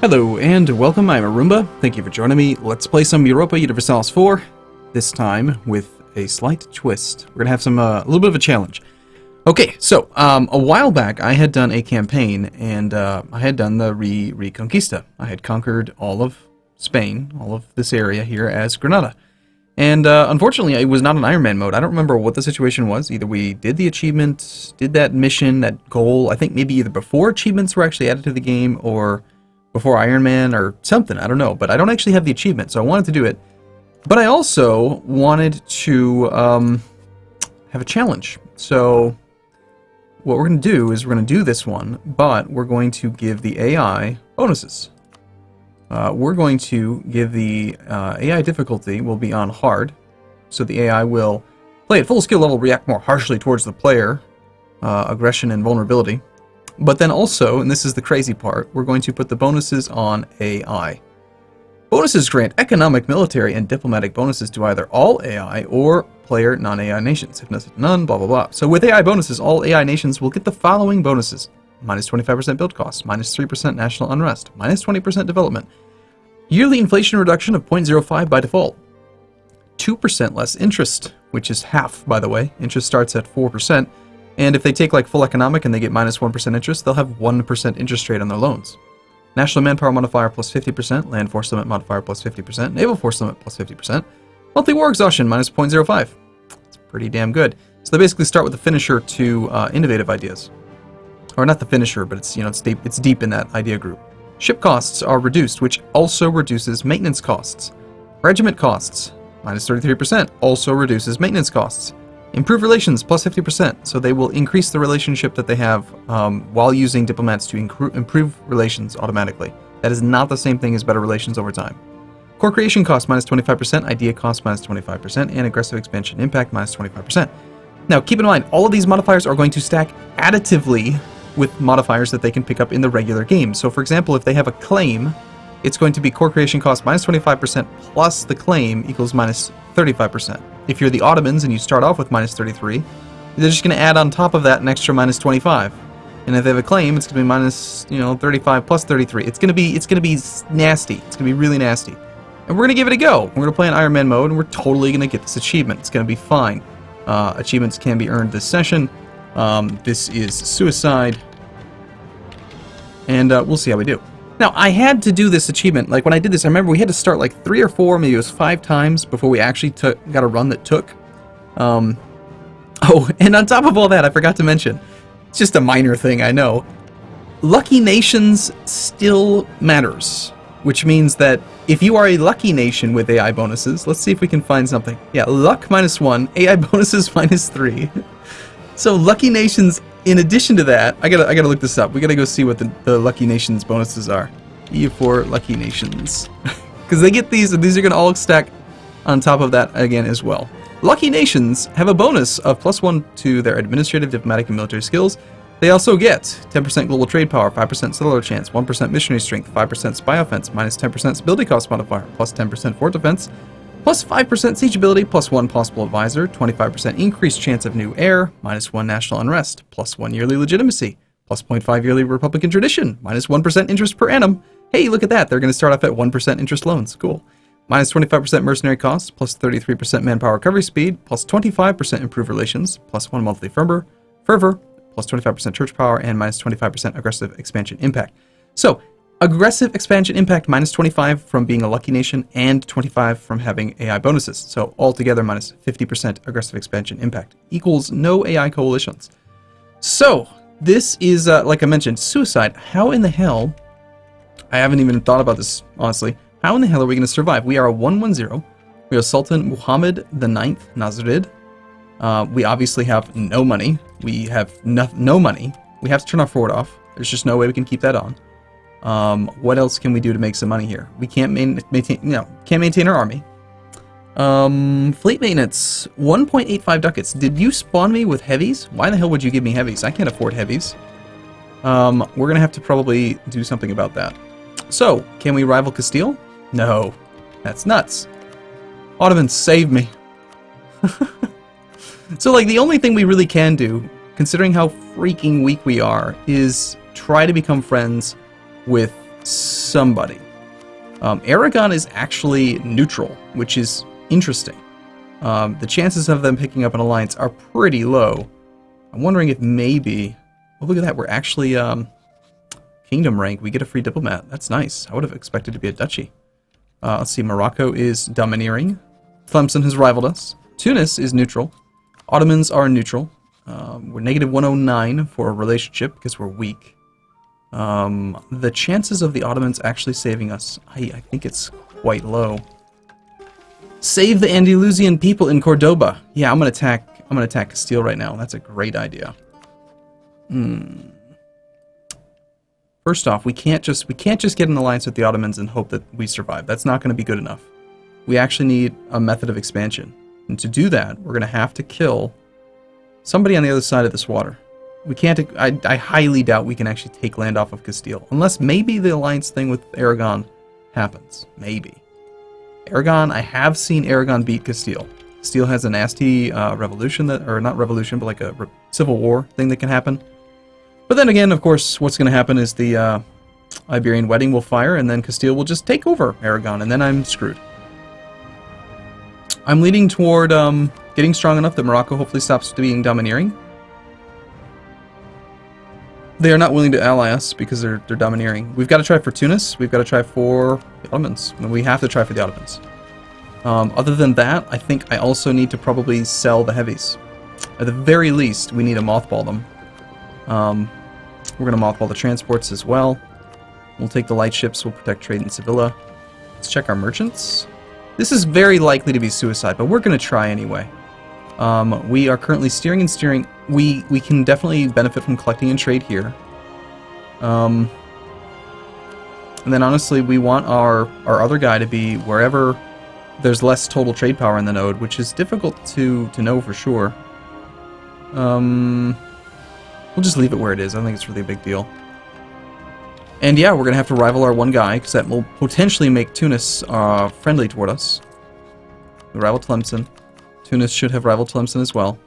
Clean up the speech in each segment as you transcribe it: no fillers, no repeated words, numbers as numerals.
Hello and welcome, I'm Arumba. Thank you for joining me. Let's play some Europa Universalis IV, this time with a slight twist. We're going to have some a little bit of a challenge. Okay, so a while back I had done a campaign and I had done the Reconquista. I had conquered all of Spain, all of this area here as Granada. And unfortunately it was not an Iron Man mode. I don't remember what the situation was. Either we did the achievement, did that mission, that goal, I think maybe either before achievements were actually added to the game or before Iron Man or something, I don't know. But I don't actually have the achievement, so I wanted to do it. But I also wanted to have a challenge. So what we're going to do is we're going to do this one, but we're going to give the AI bonuses. We're going to give the AI difficulty will be on hard, so the AI will play at full skill level, react more harshly towards the player, aggression and vulnerability. But then also, and this is the crazy part, we're going to put the bonuses on AI. Bonuses grant economic, military, and diplomatic bonuses to either all AI or player non-AI nations. If none, blah blah blah. So with AI bonuses, all AI nations will get the following bonuses. Minus 25% build cost, minus 3% national unrest, minus 20% development, yearly inflation reduction of 0.05 by default, 2% less interest, which is half, by the way. Interest starts at 4%, and if they take like full economic and they get minus 1% interest, they'll have 1% interest rate on their loans. National manpower modifier plus 50%, land force limit modifier plus 50%, naval force limit plus 50%, monthly war exhaustion minus 0.05. It's pretty damn good. So they basically start with the finisher to innovative ideas. Or not the finisher, but it's, you know, it's deep in that idea group. Ship costs are reduced, which also reduces maintenance costs. Regiment costs, minus 33%, also reduces maintenance costs. Improve relations, plus 50%, so they will increase the relationship that they have while using diplomats to improve relations automatically. That is not the same thing as better relations over time. Core creation cost, minus 25%, idea cost, minus 25%, and aggressive expansion impact, minus 25%. Now, keep in mind, all of these modifiers are going to stack additively with modifiers that they can pick up in the regular game. So for example, if they have a claim, it's going to be core creation cost minus 25% plus the claim equals minus 35%. If you're the Ottomans and you start off with minus 33, they're just going to add on top of that an extra minus 25. And if they have a claim, it's going to be minus, 35 plus 33. It's going to be nasty. It's going to be really nasty. And we're going to give it a go. We're going to play in Iron Man mode, and we're totally going to get this achievement. It's going to be fine. Achievements can be earned this session. This is Suicide, and we'll see how we do. Now, I had to do this achievement, like when I did this, I remember we had to start like 3 or 4, maybe it was 5 times before we actually got a run that took. Oh, and on top of all that, I forgot to mention, it's just a minor thing, I know, Lucky Nations still matters, which means that if you are a lucky nation with AI bonuses, let's see if we can find something. Yeah, luck minus 1, AI bonuses minus 3. So lucky nations, in addition to that, I gotta look this up. We gotta go see what the lucky nations bonuses are. EU4 lucky nations, because they get these, and these are gonna all stack on top of that again as well. Lucky nations have a bonus of +1 to their administrative, diplomatic, and military skills. They also get 10% global trade power, 5% settler chance, 1% missionary strength, 5% spy offense, minus 10% stability cost modifier, plus 10% fort defense, plus 5% siege ability, plus 1 possible advisor, 25% increased chance of new heir, minus 1 national unrest, plus 1 yearly legitimacy, plus 0.5 yearly republican tradition, minus 1% interest per annum. Hey, look at that, they're going to start off at 1% interest loans, cool. Minus 25% mercenary costs, plus 33% manpower recovery speed, plus 25% improved relations, plus 1 monthly fervor, plus 25% church power, and minus 25% aggressive expansion impact. So, aggressive expansion impact minus 25 from being a lucky nation and 25 from having AI bonuses. So altogether minus 50% aggressive expansion impact equals no AI coalitions. So this is, like I mentioned, Suicide. How in the hell, I haven't even thought about this, honestly. How in the hell are we going to survive? We are a 110. We are Sultan Muhammad IX Nasrid. We obviously have no money. We have no money. We have to turn our fort off. There's just no way we can keep that on. What else can we do to make some money here? We can't maintain our army. Fleet maintenance, 1.85 ducats. Did you spawn me with heavies? Why the hell would you give me heavies? I can't afford heavies. We're gonna have to probably do something about that. So, can we rival Castile? No, that's nuts. Ottomans, save me. So, like, the only thing we really can do, considering how freaking weak we are, is try to become friends with somebody. Aragon is actually neutral, which is interesting. The chances of them picking up an alliance are pretty low. I'm wondering if maybe... Oh, look at that. We're actually kingdom rank. We get a free diplomat. That's nice. I would have expected to be a duchy. Let's see. Morocco is domineering. Tlemcen has rivaled us. Tunis is neutral. Ottomans are neutral. We're negative 109 for a relationship because we're weak. The chances of the Ottomans actually saving us, I think it's quite low. Save the Andalusian people in Cordoba. Yeah, I'm gonna attack Castile right now. That's a great idea. First off, we can't just get an alliance with the Ottomans and hope that we survive. That's not going to be good enough. We actually need a method of expansion. And to do that, we're going to have to kill somebody on the other side of this water. We can't... I highly doubt we can actually take land off of Castile. Unless maybe the alliance thing with Aragon happens. Maybe. Aragon, I have seen Aragon beat Castile. Castile has a nasty revolution that... Or not revolution, but like a civil war thing that can happen. But then again, of course, what's going to happen is the Iberian wedding will fire, and then Castile will just take over Aragon, and then I'm screwed. I'm leading toward getting strong enough that Morocco hopefully stops being domineering. They are not willing to ally us because they're domineering. We've got to try for Tunis. We've got to try for the Ottomans. And we have to try for the Ottomans. Other than that, I think I also need to probably sell the heavies. At the very least, we need to mothball them. We're going to mothball the transports as well. We'll take the light ships. We'll protect trade in Sevilla. Let's check our merchants. This is very likely to be suicide, but we're going to try anyway. We are currently steering and steering. We can definitely benefit from collecting and trade here. And then honestly, we want our other guy to be wherever there's less total trade power in the node, which is difficult to know for sure. We'll just leave it where it is. I don't think it's really a big deal. And yeah, we're going to have to rival our one guy, because that will potentially make Tunis friendly toward us. We rival Tlemcen. Tunis should have rival Tlemcen as well.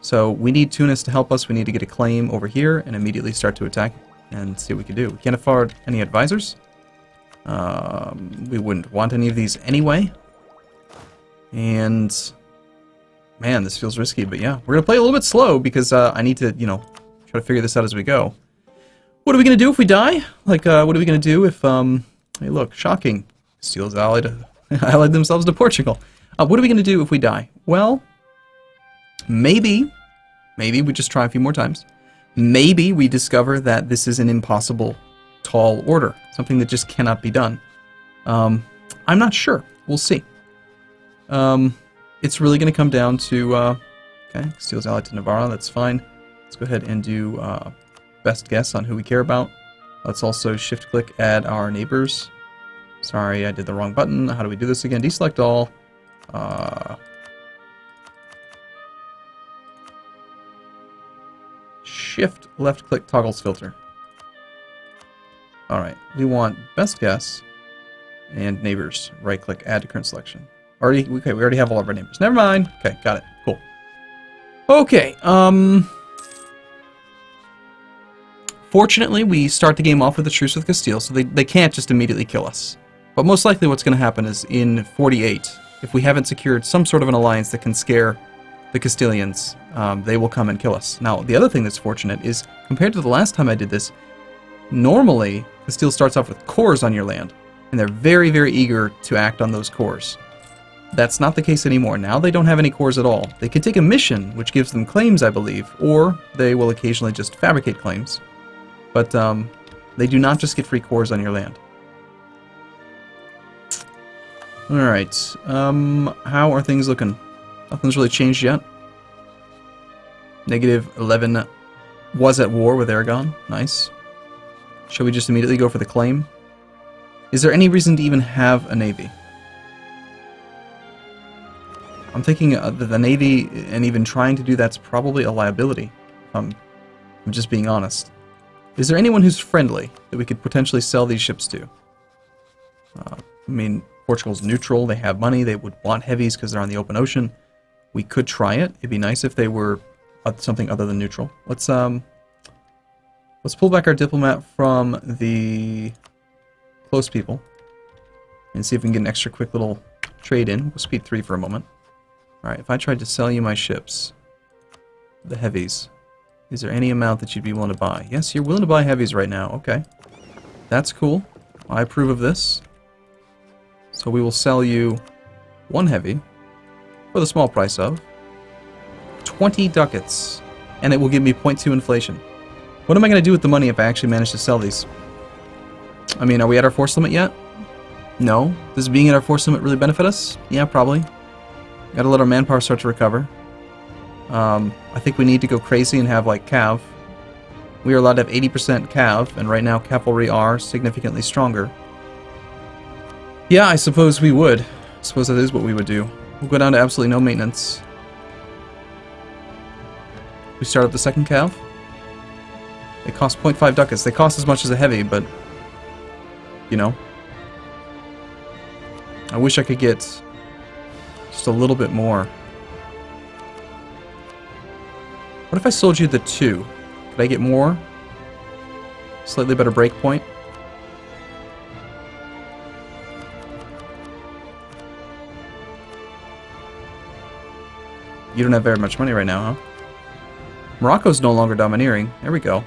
So we need Tunis to help us. We need to get a claim over here and immediately start to attack and see what we can do. We can't afford any advisors. We wouldn't want any of these anyway. And man, this feels risky, but yeah. We're going to play a little bit slow because I need to, you know, try to figure this out as we go. What are we going to do if we die? Like, what are we going to do if, hey look, shocking. Castile's allied themselves to Portugal. What are we going to do if we die? Well, maybe we just try a few more times. Maybe we discover that this is an impossible tall order. Something that just cannot be done. I'm not sure. We'll see. It's really going to come down to, okay, Castile's allied to Navarra, that's fine. Let's go ahead and do best guess on who we care about. Let's also shift-click add our neighbors. Sorry, I did the wrong button. How do we do this again? Deselect all. Shift left-click toggles filter. Alright, we want best guess and neighbors. Right-click add to current selection. Okay, we already have all of our neighbors. Never mind. Okay, got it. Cool. Okay, fortunately, we start the game off with a truce with Castile, so they can't just immediately kill us. But most likely what's going to happen is in 48, if we haven't secured some sort of an alliance that can scare the Castilians, they will come and kill us. Now, the other thing that's fortunate is, compared to the last time I did this, normally Castile starts off with cores on your land, and they're very, very eager to act on those cores. That's not the case anymore. Now they don't have any cores at all. They can take a mission, which gives them claims, I believe, or they will occasionally just fabricate claims. But they do not just get free cores on your land. Alright, how are things looking? Nothing's really changed yet. Negative 11 was at war with Aragon. Nice. Shall we just immediately go for the claim? Is there any reason to even have a navy? I'm thinking the navy, and even trying to do that's probably a liability. I'm just being honest. Is there anyone who's friendly that we could potentially sell these ships to? I mean, Portugal's neutral, they have money, they would want heavies because they're on the open ocean. We could try it. It'd be nice if they were something other than neutral. Let's pull back our diplomat from the close people and see if we can get an extra quick little trade in. We'll speed 3 for a moment. Alright, if I tried to sell you my ships, the heavies, is there any amount that you'd be willing to buy? Yes, you're willing to buy heavies right now. Okay. That's cool. I approve of this. So we will sell you 1 heavy for the small price of 20 ducats. And it will give me 0.2 inflation. What am I going to do with the money if I actually manage to sell these? I mean, are we at our force limit yet? No. Does being at our force limit really benefit us? Yeah, probably. Gotta let our manpower start to recover. I think we need to go crazy and have, like, cav. We are allowed to have 80% cav, and right now cavalry are significantly stronger. Yeah, I suppose we would. I suppose that is what we would do. We'll go down to absolutely no maintenance. We start up the second cav. They cost 0.5 ducats. They cost as much as a heavy, but, you know. I wish I could get just a little bit more. What if I sold you the 2? Could I get more? Slightly better break point? You don't have very much money right now, huh? Morocco's no longer domineering. There we go.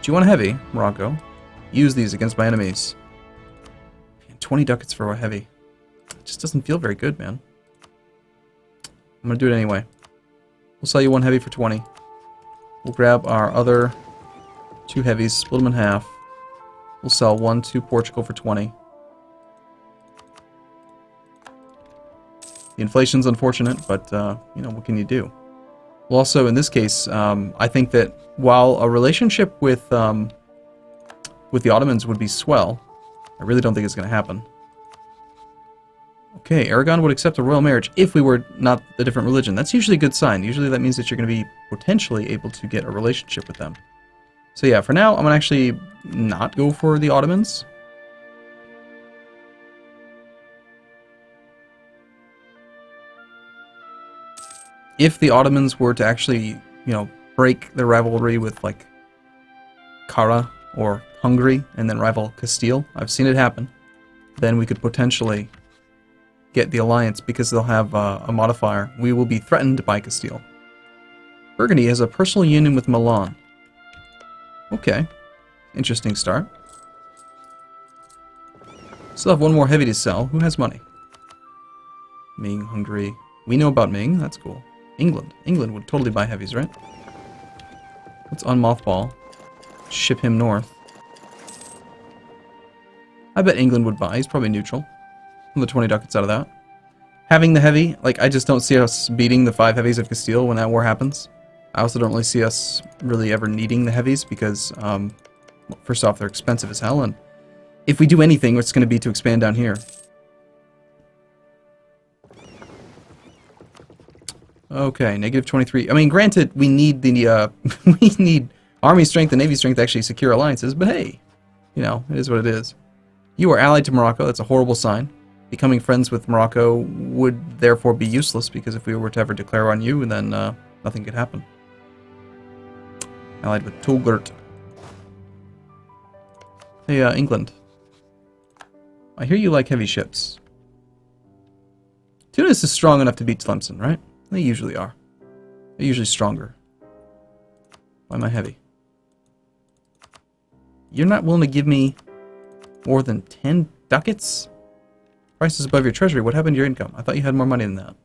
Do you want a heavy, Morocco? Use these against my enemies. 20 ducats for a heavy. It just doesn't feel very good, man. I'm gonna do it anyway. We'll sell you 1 heavy for 20. We'll grab our other 2 heavies, split them in half. We'll sell 1 to Portugal for 20. The inflation's unfortunate, but, you know, what can you do? Well, also, in this case, I think that while a relationship with the Ottomans would be swell, I really don't think it's going to happen. Okay, Aragon would accept a royal marriage if we were not a different religion. That's usually a good sign. Usually that means that you're going to be potentially able to get a relationship with them. So yeah, for now, I'm going to actually not go for the Ottomans. If the Ottomans were to actually, you know, break their rivalry with, like, Kara or Hungary and then rival Castile, I've seen it happen, then we could potentially get the alliance because they'll have a modifier. We will be threatened by Castile. Burgundy has a personal union with Milan. Okay. Interesting start. Still have 1 more heavy to sell. Who has money? Ming, Hungary. We know about Ming. That's cool. England. England would totally buy heavies, right? Let's unmothball. Ship him north. I bet England would buy. He's probably neutral. Another 20 ducats out of that. Having the heavy, like, I just don't see us beating the 5 heavies of Castile when that war happens. I also don't really see us really ever needing the heavies because, first off, they're expensive as hell, and if we do anything, it's going to be to expand down here. Okay, negative 23. I mean, granted, we need the, we need army strength and navy strength to actually secure alliances, but hey, you know, it is what it is. You are allied to Morocco. That's a horrible sign. Becoming friends with Morocco would therefore be useless, because if we were to ever declare on you, then nothing could happen. Allied with Tolgert. Hey, England. I hear you like heavy ships. Tunis is strong enough to beat Tlemcen, right? They usually are. They're usually stronger. Why am I heavy? You're not willing to give me more than 10 ducats? Price is above your treasury. What happened to your income? I thought you had more money than that.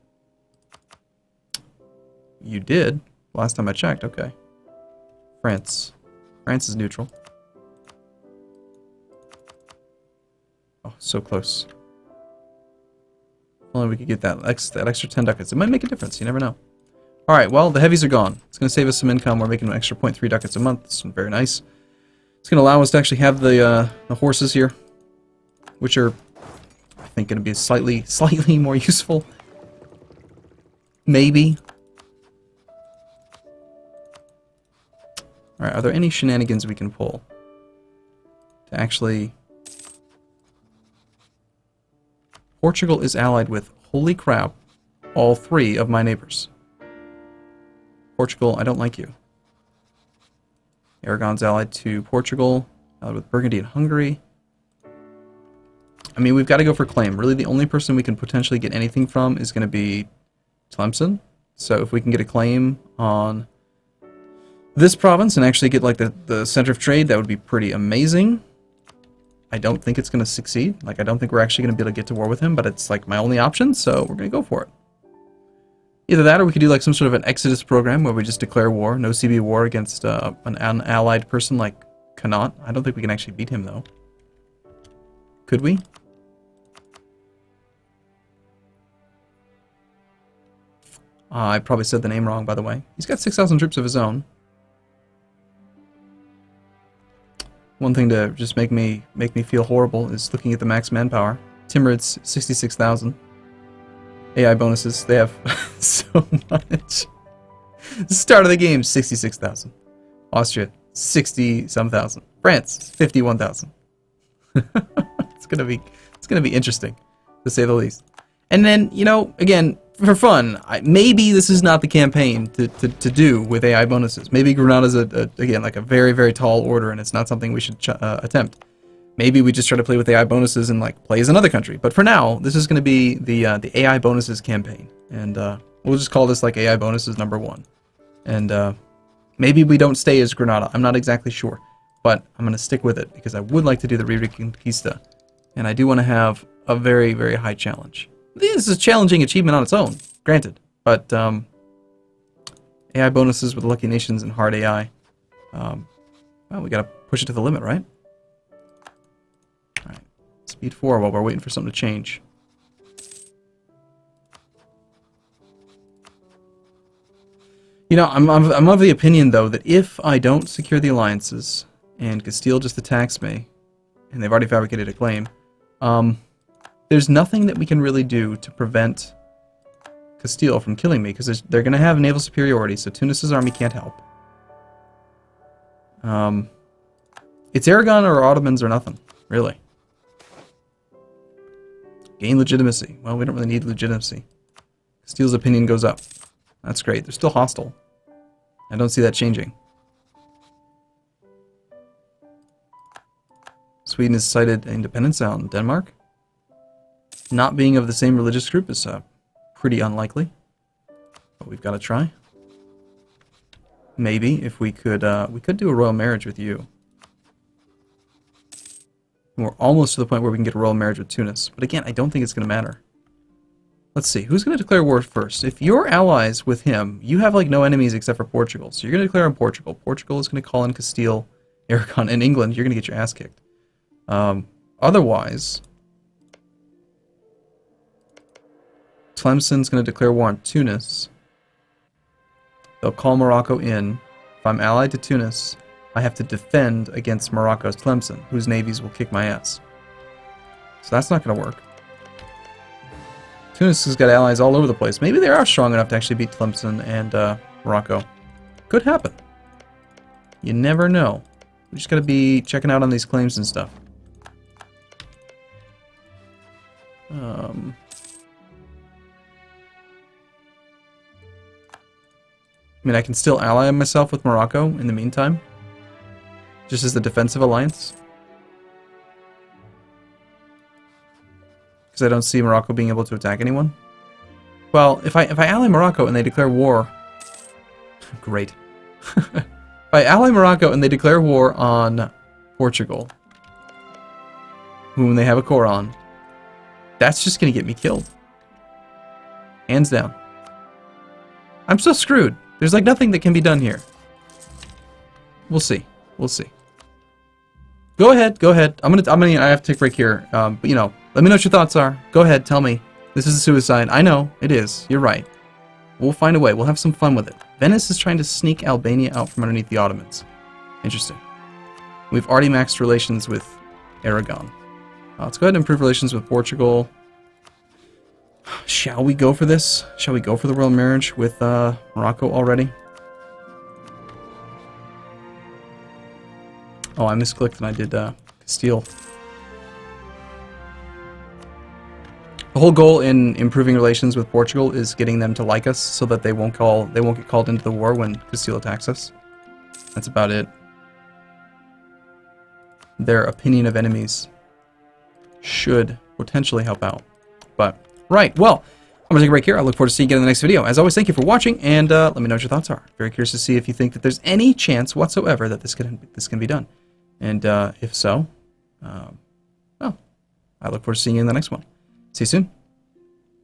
You did? Last time I checked, okay. France. France is neutral. Oh, so close. If only we could get that extra 10 ducats. It might make a difference, you never know. Alright, well, the heavies are gone. It's going to save us some income. We're making an extra 0.3 ducats a month. It's very nice. It's going to allow us to actually have the horses here, which are, I think, going to be slightly more useful. Maybe. Alright, are there any shenanigans we can pull to actually... Portugal is allied with, holy crap, all 3 of my neighbors. Portugal, I don't like you. Aragon's allied to Portugal, allied with Burgundy and Hungary. I mean, we've got to go for claim. Really, the only person we can potentially get anything from is going to be Tlemcen. So if we can get a claim on this province and actually get like the center of trade, that would be pretty amazing. I don't think it's going to succeed. Like, I don't think we're actually going to be able to get to war with him, but it's like my only option, so we're going to go for it. Either that, or we could do like some sort of an Exodus program where we just declare war, no CB war against an allied person like Connaught. I don't think we can actually beat him, though. Could we? I probably said the name wrong, by the way. He's got 6,000 troops of his own. One thing to just make me feel horrible is looking at the max manpower. Timurids, 66,000. AI bonuses, they have so much. Start of the game, 66,000. Austria, 60-some thousand. France, 51,000. It's gonna be interesting, to say the least. And then, you know, again, for fun, maybe this is not the campaign to do with AI bonuses. Maybe Granada's again like a very, very tall order, and it's not something we should attempt. Maybe we just try to play with AI bonuses and like play as another country. But for now, this is going to be the AI bonuses campaign, and we'll just call this like AI bonuses #1. And maybe we don't stay as Granada. I'm not exactly sure, but I'm going to stick with it because I would like to do the Reconquista, and I do want to have a very, very high challenge. This is a challenging achievement on its own, granted, but AI bonuses with Lucky Nations and hard AI. Well, we gotta push it to the limit, right? Alright, speed 4 while we're waiting for something to change. You know, I'm of the opinion, though, that if I don't secure the alliances, and Castile just attacks me, and they've already fabricated a claim, there's nothing that we can really do to prevent Castile from killing me, because they're going to have naval superiority, so Tunis's army can't help. It's Aragon or Ottomans or nothing, really. Gain legitimacy. Well, we don't really need legitimacy. Castile's opinion goes up. That's great. They're still hostile. I don't see that changing. Sweden has cited independence out in Denmark. Not being of the same religious group is pretty unlikely, but we've got to try. Maybe if we could do a royal marriage with you. We're almost to the point where we can get a royal marriage with Tunis, but again, I don't think it's going to matter. Let's see, who's going to declare war first? If you're allies with him, you have like no enemies except for Portugal, so you're going to declare on Portugal. Portugal is going to call in Castile, Aragon, and England. You're going to get your ass kicked. Otherwise, Tlemcen's going to declare war on Tunis. They'll call Morocco in. If I'm allied to Tunis, I have to defend against Morocco's Tlemcen, whose navies will kick my ass. So that's not going to work. Tunis has got allies all over the place. Maybe they are strong enough to actually beat Tlemcen and Morocco. Could happen. You never know. We just got to be checking out on these claims and stuff. I mean, I can still ally myself with Morocco in the meantime, just as the defensive alliance. Because I don't see Morocco being able to attack anyone. Well, if I ally Morocco and they declare war, great. If I ally Morocco and they declare war on Portugal, whom they have a core on, that's just gonna get me killed. Hands down. I'm so screwed. There's like nothing that can be done here. We'll see. We'll see. Go ahead. Go ahead. I have to take a break here. But you know, let me know what your thoughts are. Go ahead. Tell me. This is a suicide. I know. It is. You're right. We'll find a way. We'll have some fun with it. Venice is trying to sneak Albania out from underneath the Ottomans. Interesting. We've already maxed relations with Aragon. Let's go ahead and improve relations with Portugal. Shall we go for this? Shall we go for the royal marriage with Morocco already? Oh, I misclicked and I did Castile. The whole goal in improving relations with Portugal is getting them to like us so that they won't get called into the war when Castile attacks us. That's about it. Their opinion of enemies should potentially help out. But, right, well, I'm going to take a break here. I look forward to seeing you again in the next video. As always, thank you for watching, and let me know what your thoughts are. Very curious to see if you think that there's any chance whatsoever that this can be done. And if so, well, I look forward to seeing you in the next one. See you soon.